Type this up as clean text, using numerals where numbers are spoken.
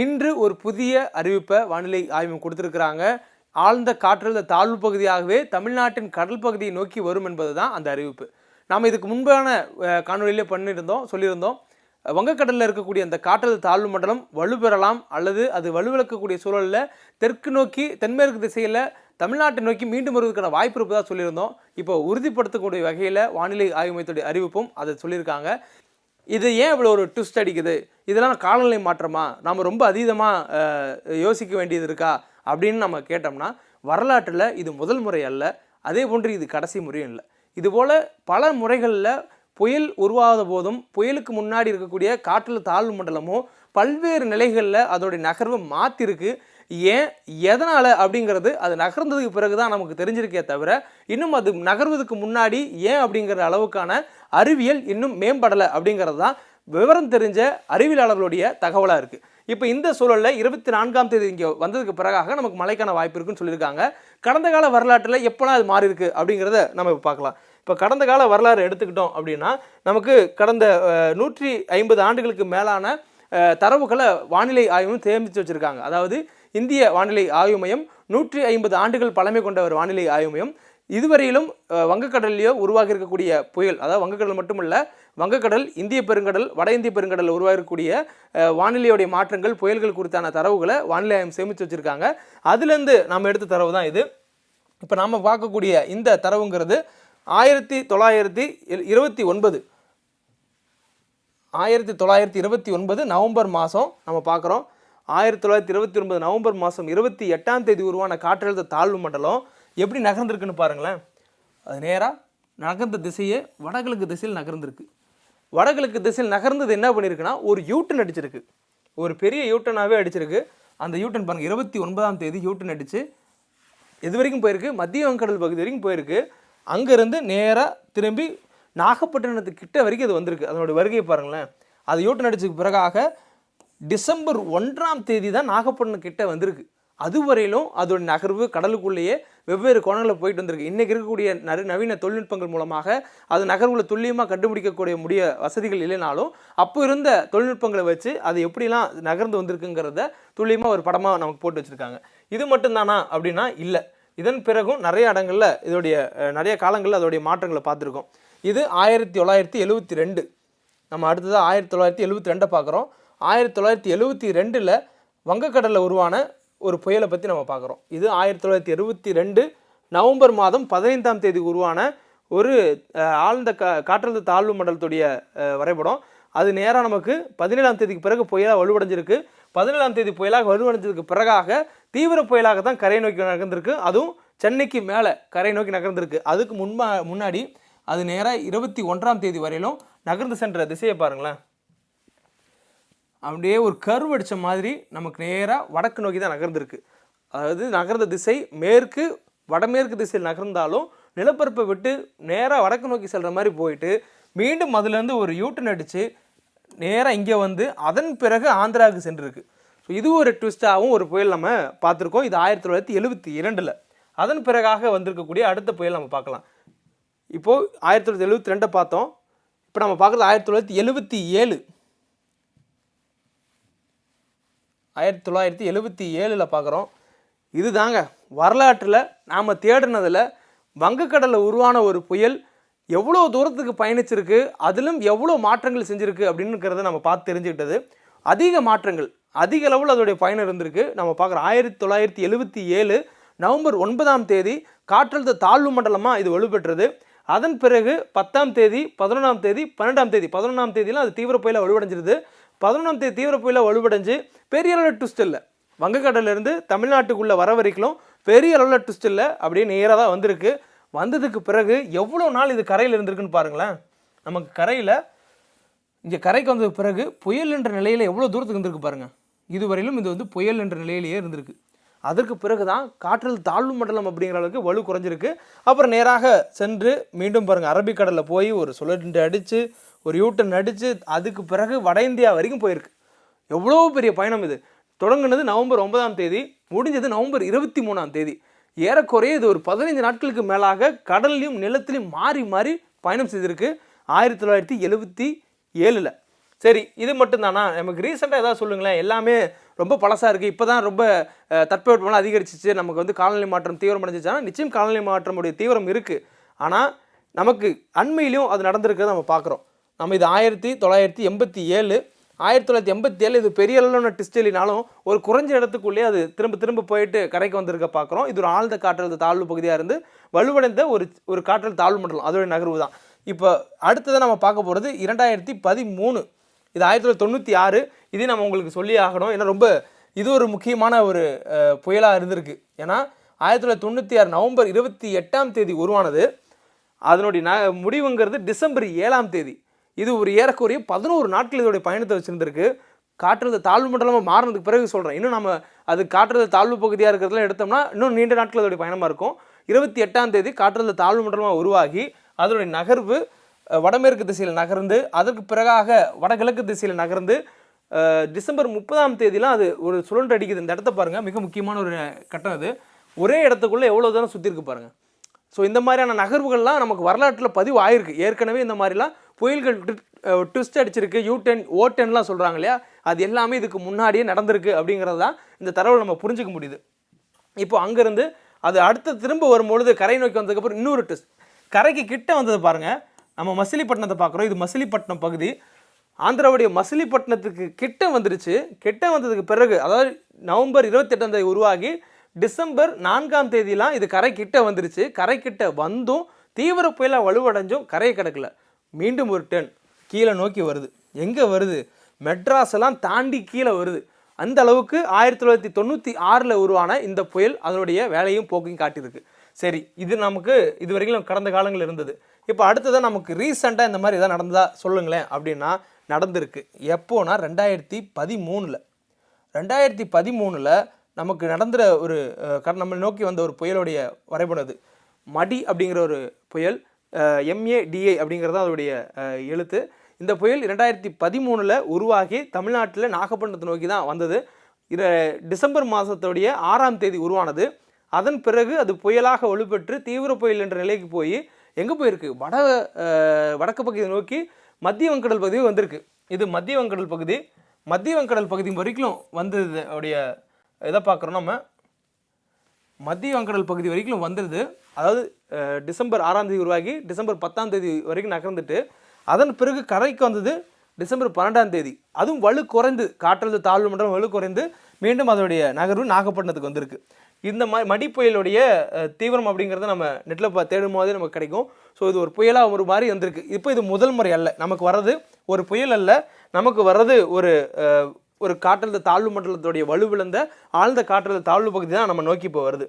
இன்று ஒரு புதிய அறிவிப்பை வானிலை ஆய்வு கொடுத்திருக்கிறாங்க. ஆழ்ந்த காற்றழுத்த தாழ்வு பகுதியாகவே தமிழ்நாட்டின் கடல் பகுதியை நோக்கி வரும் என்பது தான் அந்த அறிவிப்பு. நாம் இதுக்கு முன்பான காணொலியிலே சொல்லியிருந்தோம். வங்கக்கடலில் இருக்கக்கூடிய அந்த காற்றழுத்த தாழ்வு மண்டலம் வலுப்பெறலாம் அல்லது அது வலுவிழக்கக்கூடிய சூழலில் தெற்கு நோக்கி தென்மேற்கு திசையில் தமிழ்நாட்டை நோக்கி மீண்டும் வருவதற்கான வாய்ப்பு இருப்பதாக சொல்லியிருந்தோம். இப்போ உறுதிப்படுத்தக்கூடிய வகையில் வானிலை ஆய்வு மையத்துடைய அறிவிப்பும் அதை சொல்லியிருக்காங்க. இது ஏன் இவ்வளோ ஒரு ட்விஸ்ட் அடிக்குது, இதெல்லாம் காலநிலை மாற்றமா, நாம் ரொம்ப அதீதமாக யோசிக்க வேண்டியது இருக்கா அப்படின்னு நம்ம கேட்டோம்னா, வரலாற்றில் இது முதல் முறை அல்ல, அதே போன்று இது கடைசி முறையும் இல்லை. இதுபோல் பல முறைகளில் புயல் உருவாகாத போதும் புயலுக்கு முன்னாடி இருக்கக்கூடிய காற்றழுத்த தாழ்வு மண்டலமும் பல்வேறு நிலைகளில் அதோடைய நகர்வை மாற்றிருக்கு. ஏன் எதனால் அப்படிங்கிறது அது நகர்ந்ததுக்கு பிறகு தான் நமக்கு தெரிஞ்சிருக்கே தவிர, இன்னும் அது நகர்வதுக்கு முன்னாடி ஏன் அப்படிங்கிற அளவுக்கான அறிவியல் இன்னும் மேம்படலை அப்படிங்கிறது தான் விவரம் தெரிஞ்ச அறிவியலாளர்களுடைய தகவலாக இருக்குது. இப்போ இந்த சூழலில் 24ஆம் தேதி இங்கே வந்ததுக்கு பிறகாக நமக்கு மழைக்கான வாய்ப்பு இருக்குன்னு சொல்லியிருக்காங்க. கடந்த கால வரலாற்றில் எப்போலாம் அது மாறி இருக்குது அப்படிங்கிறத நம்ம இப்போ பார்க்கலாம். இப்போ கடந்த கால வரலாறு எடுத்துக்கிட்டோம் அப்படின்னா, நமக்கு கடந்த 150 ஆண்டுகளுக்கு மேலான தரவுகளை வானிலை ஆய்வும் சேமித்து வச்சுருக்காங்க. அதாவது இந்திய வானிலை ஆய்வு மையம் 150 ஆண்டுகள் பழமை கொண்ட ஒரு வானிலை ஆய்வு மையம். இதுவரையிலும் வங்கக்கடல்லையோ உருவாகி இருக்கக்கூடிய புயல், அதாவது வங்கக்கடல் மட்டுமல்ல, வங்கக்கடல், இந்திய பெருங்கடல், வட இந்திய பெருங்கடல் உருவாகக்கூடிய வானிலையுடைய மாற்றங்கள், புயல்கள் குறித்தான தரவுகளை வானிலை ஆய்வு சேமித்து வச்சுருக்காங்க. அதுலேருந்து நம்ம எடுத்த தரவு தான் இது. இப்போ நாம் பார்க்கக்கூடிய இந்த தரவுங்கிறது 1929 நவம்பர் மாதம் நம்ம பார்க்குறோம். 1929 நவம்பர் மாதம் 28ஆம் தேதி உருவான காற்றழுத்த தாழ்வு மண்டலம் எப்படி நகர்ந்துருக்குன்னு பாருங்களேன். அது நேராக நகர்ந்த திசையே வடகிழக்கு திசையில் நகர்ந்துருக்கு. வடகிழக்கு திசையில் நகர்ந்தது என்ன பண்ணியிருக்குன்னா, ஒரு யூட்டன் அடிச்சிருக்கு. ஒரு பெரிய யூட்டனாகவே அடிச்சிருக்கு. அந்த யூட்டன் பாருங்கள், 29ஆம் தேதி யூட்டன் அடித்து எது வரைக்கும் போயிருக்கு, மத்திய வங்கக்கடல் பகுதி வரைக்கும் போயிருக்கு. அங்கேருந்து நேராக திரும்பி நாகப்பட்டினத்துக்கிட்ட வரைக்கும் அது வந்திருக்கு. அதனுடைய வருகையை பாருங்களேன். அது யூட்டன் அடிச்சதுக்கு பிறகாக டிசம்பர் 1ஆம் தேதி தான் நாகப்பட்டினம் கிட்ட வந்திருக்கு. அதுவரையிலும் அதோட நகர்வு கடலுக்குள்ளேயே வெவ்வேறு கோணங்களில் போயிட்டு வந்திருக்கு. இன்றைக்கி இருக்கக்கூடிய நவீன தொழில்நுட்பங்கள் மூலமாக அது நகர்வுகளை துல்லியமாக கண்டுபிடிக்கக்கூடிய வசதிகள் இல்லைனாலும், அப்போ இருந்த தொழில்நுட்பங்களை வச்சு அது எப்படிலாம் நகர்ந்து வந்திருக்குங்கிறத துல்லியமாக ஒரு படமாக நமக்கு போட்டு வச்சுருக்காங்க. இது மட்டும்தானா அப்படின்னா இல்லை. இதன் பிறகும் நிறைய இடங்களில் இதோடைய நிறைய காலங்களில் அதோடைய மாற்றங்களை பார்த்துருக்கோம். இது 1972. நம்ம அடுத்ததாக 1972 பார்க்குறோம். 1972 வங்கக்கடலில் உருவான ஒரு புயலை பற்றி நம்ம பார்க்குறோம். இது 1972 நவம்பர் மாதம் 15ஆம் தேதி உருவான ஒரு ஆழ்ந்த காற்றழுத்த தாழ்வு மண்டலத்துடைய வரைபடம். அது நேராக நமக்கு 17ஆம் தேதிக்கு பிறகு புயலாக வலுவடைஞ்சிருக்கு. 17ஆம் தேதி புயலாக வலுவடைஞ்சதுக்கு பிறகாக தீவிர புயலாக தான் கரை நோக்கி நகர்ந்திருக்கு. அதுவும் சென்னைக்கு மேலே கரை நோக்கி நகர்ந்திருக்கு. அதுக்கு முன்னாடி அது நேராக 21ஆம் தேதி வரையிலும் நகர்ந்து சென்ற திசையை பாருங்களேன். அப்படியே ஒரு கர்வ் அடித்த மாதிரி நமக்கு நேராக வடக்கு நோக்கி தான் நகர்ந்துருக்கு. அதாவது நகர்ந்த திசை மேற்கு வடமேற்கு திசையில் நகர்ந்தாலும் நிலப்பரப்பை விட்டு நேராக வடக்கு நோக்கி செல்கிற மாதிரி போயிட்டு மீண்டும் அதுலேருந்து ஒரு யூட்டன் அடித்து நேராக இங்கே வந்து அதன் பிறகு ஆந்திராவுக்கு சென்றிருக்கு. ஸோ இது ஒரு ட்விஸ்டாகவும் ஒரு புயல் நம்ம பார்த்துருக்கோம். இது 1972. அதன் பிறகாக வந்திருக்கக்கூடிய அடுத்த புயல் நம்ம பார்க்கலாம். இப்போது 1972 பார்த்தோம். இப்போ நம்ம பார்க்குறது 1977. 1977 பார்க்குறோம். இது தாங்க வரலாற்றில் நாம் தேடினதில் வங்கக்கடலில் உருவான ஒரு புயல் எவ்வளோ தூரத்துக்கு பயணிச்சிருக்கு, அதிலும் எவ்வளோ மாற்றங்கள் செஞ்சுருக்கு அப்படின்னுக்கிறத நம்ம பார்த்து தெரிஞ்சுக்கிட்டது. அதிக மாற்றங்கள், அதிக அளவில் அதோடைய பயணம் இருந்திருக்கு. நம்ம பார்க்குறோம் 1977 நவம்பர் 9ஆம் தேதி காற்றழுத்த தாழ்வு மண்டலமாக இது வலுப்பெற்றது. அதன் பிறகு 10ஆம் தேதி 11ஆம் தேதி 12ஆம் தேதி 11ஆம் தேதியெலாம் அது தீவிர புயலாக வலுவடைஞ்சிருது. 11ஆம் தேதி தீவிர புயலாக வலுவடைஞ்சு பெரிய அளவில் ட்விஸ்ட் இல்லை. வங்கக்கடலிருந்து தமிழ்நாட்டுக்குள்ளே வர வரைக்கும் பெரிய அளவில் ட்விஸ்ட் இல்லை. அப்படியே நேராக தான் வந்திருக்கு. வந்ததுக்கு பிறகு எவ்வளோ நாள் இது கரையில் இருந்திருக்குன்னு பாருங்களேன். நமக்கு கரையில் இங்கே கரைக்கு வந்ததுக்கு பிறகு புயல் என்ற நிலையில் எவ்வளோ தூரத்துக்கு இருந்திருக்கு பாருங்கள். இதுவரையிலும் இது வந்து புயல் என்ற நிலையிலேயே இருந்திருக்கு. அதற்கு பிறகு தான் காற்றழுத்த தாழ்வு மண்டலம் அப்படிங்கிற அளவுக்கு வலு குறைஞ்சிருக்கு. அப்புறம் நேராக சென்று மீண்டும் பாருங்கள் அரபிக்கடலில் போய் ஒரு சுழன்று அடித்து ஒரு யூட்டன் அடித்து அதுக்கு பிறகு வட இந்தியா வரைக்கும் போயிருக்கு. எவ்வளோ பெரிய பயணம் இது. தொடங்குனது நவம்பர் 9ஆம் தேதி, முடிஞ்சது நவம்பர் 23ஆம் தேதி. ஏறக்குறைய இது ஒரு 15 நாட்களுக்கு மேலாக கடல்லையும் நிலத்திலையும் மாறி மாறி பயணம் செய்திருக்கு 1977. சரி, இது மட்டும்தானா? நமக்கு ரீசெண்டாக ஏதாவது சொல்லுங்களேன். எல்லாமே ரொம்ப பழசாக இருக்குது, இப்போ தான் ரொம்ப தட்பவெப்பநிலை அதிகரிச்சிச்சு, நமக்கு வந்து காலநிலை மாற்றம் தீவிரமடைஞ்சிச்சுன்னா நிச்சயம் காலநிலை மாற்றமுடைய தீவிரம் இருக்குது. ஆனால் நமக்கு அண்மையிலையும் அது நடந்திருக்கிறத நம்ம பார்க்குறோம். நம்ம இது 1987 1987 இது பெரிய அளவிலான ட்விஸ்ட் இல்லைனாலும் ஒரு குறைஞ்ச இடத்துக்குள்ளே அது திரும்ப போயிட்டு கரைக்கு வந்திருக்க பார்க்குறோம். இது ஒரு ஆழ்ந்த காற்றழுத்த தாழ்வு பகுதியாக இருந்து வலுவடைந்த ஒரு காற்றழுத்த தாழ்வு மண்டலம், அதோடைய நகர்வு தான். இப்போ அடுத்ததை நம்ம பார்க்க போகிறது 2013. இது 1996. இதே நம்ம உங்களுக்கு சொல்லி ஆகணும், ஏன்னா ரொம்ப இது ஒரு முக்கியமான ஒரு புயலாக இருந்திருக்கு. ஏன்னா 1996 நவம்பர் 28 உருவானது. அதனுடைய முடிவுங்கிறது டிசம்பர் 7. இது ஒரு ஏறக்குறைய 11 நாட்கள் இதோடைய பயணத்தை வச்சுருந்துருக்கு. காற்றழுத்த தாழ்வு மண்டலமாக மாறினதுக்கு பிறகு சொல்கிறேன், இன்னும் நம்ம அது காற்றழுத்த தாழ்வு பகுதியாக இருக்கிறதுலாம் எடுத்தோம்னா இன்னும் நீண்ட நாட்கள் அதோடைய பயணமாக இருக்கும். 28 காற்றழுத்த தாழ்வு மண்டலமாக உருவாகி அதனுடைய நகர்வு வடமேற்கு திசையில் நகர்ந்து அதற்கு பிறகாக வடகிழக்கு திசையில் நகர்ந்து டிசம்பர் 30 அது ஒரு சுழன்று அடிக்குது. இந்த இடத்த பாருங்கள், மிக முக்கியமான ஒரு கட்டம். அது ஒரே இடத்துக்குள்ளே எவ்வளோ தூரம் சுற்றிருக்கு பாருங்கள். ஸோ இந்த மாதிரியான நகர்வுகள்லாம் நமக்கு வரலாற்றில் பதிவு ஆயிருக்கு. ஏற்கனவே இந்த மாதிரிலாம் புயல்கள் ட்விஸ்ட் அடிச்சிருக்கு, U10 O10லாம் சொல்கிறாங்க இல்லையா, அது எல்லாமே இதுக்கு முன்னாடியே நடந்திருக்கு அப்படிங்கிறது தான் இந்த தரவை நம்ம புரிஞ்சிக்க முடியுது. இப்போ அங்கேருந்து அது அடுத்த திரும்ப வரும்பொழுது கரை நோக்கி வந்ததுக்கப்புறம் இன்னொரு ட்விஸ்ட், கரைக்கு கிட்ட வந்தது பாருங்கள். நம்ம மசிலிப்பட்டினத்தை பார்க்குறோம், இது மசிலிப்பட்டினம் பகுதி. ஆந்திராவுடைய மசிலிப்பட்டினத்துக்கு கிட்ட வந்துருச்சு. கிட்ட வந்ததுக்கு பிறகு அதாவது நவம்பர் 28 உருவாகி டிசம்பர் 4 இது கரை கிட்ட வந்துருச்சு. கரை கிட்ட வந்தும் தீவிர புயலாக வலுவடைஞ்சும் கரையை கிடக்கல, மீண்டும் ஒரு டர்ன் கீழே நோக்கி வருது. எங்கே வருது? மெட்ராஸ் எல்லாம் தாண்டி கீழே வருது. அந்த அளவுக்கு 1996 உருவான இந்த புயல் அதனுடைய வேலையும் போக்கையும் காட்டியிருக்கு. சரி, இது நமக்கு இது வரைக்கும் கடந்த காலங்கள் இருந்தது. இப்போ அடுத்ததான் நமக்கு ரீசெண்டாக இந்த மாதிரி எதாவது நடந்ததா சொல்லுங்களேன் அப்படின்னா நடந்திருக்கு. எப்போனா 2013. 2013 நமக்கு நடந்துற ஒரு நம்ம நோக்கி வந்த ஒரு புயலுடைய வரைபடம். அது மடி அப்படிங்கிற ஒரு புயல், MADI அப்படிங்கிறது அதோடைய எழுத்து. இந்த புயல் 2013 உருவாகி தமிழ்நாட்டில் நாகப்பட்டினத்தை நோக்கி தான் வந்தது. இது டிசம்பர் மாதத்துடைய 6 உருவானது. அதன் பிறகு அது புயலாக வலுப்பெற்று தீவிர புயல் என்ற நிலைக்கு போய் எங்கே போயிருக்கு? வடக்கு பகுதியை நோக்கி மத்திய வங்கடல் பகுதி வந்திருக்கு. இது மத்திய வங்கடல் பகுதி. மத்திய வங்கடல் பகுதி வரைக்கும் வந்தது உடைய எதை பார்க்குறோம் நம்ம, மத்திய வங்கடல் பகுதி வரைக்கும் வந்துடுது. அதாவது டிசம்பர் 6 உருவாகி டிசம்பர் 10 வரைக்கும் நகர்ந்துட்டு அதன் பிறகு கரைக்கு வந்தது டிசம்பர் 12. அதுவும் வலு குறைந்து காற்றழுத்த தாழ்வு மண்டலம் வலு குறைந்து மீண்டும் அதோடைய நகர்வு நாகப்பட்டினத்துக்கு வந்திருக்கு. இந்த மாதிரி மடி புயலுடைய தீவிரம் அப்படிங்கிறத நம்ம நெட்டில் தேடும் போதே நமக்கு கிடைக்கும். ஸோ இது ஒரு புயலாக ஒரு மாதிரி வந்திருக்கு. இப்போ இது முதல் முறை அல்ல, நமக்கு வர்றது ஒரு புயல் அல்ல, நமக்கு வர்றது ஒரு காற்றழுத்த தாழ்வு மண்டலத்துடைய வலுவிழந்த ஆழ்ந்த காற்றழுத்த தாழ்வு பகுதி தான் நம்ம நோக்கி இப்போ வருது.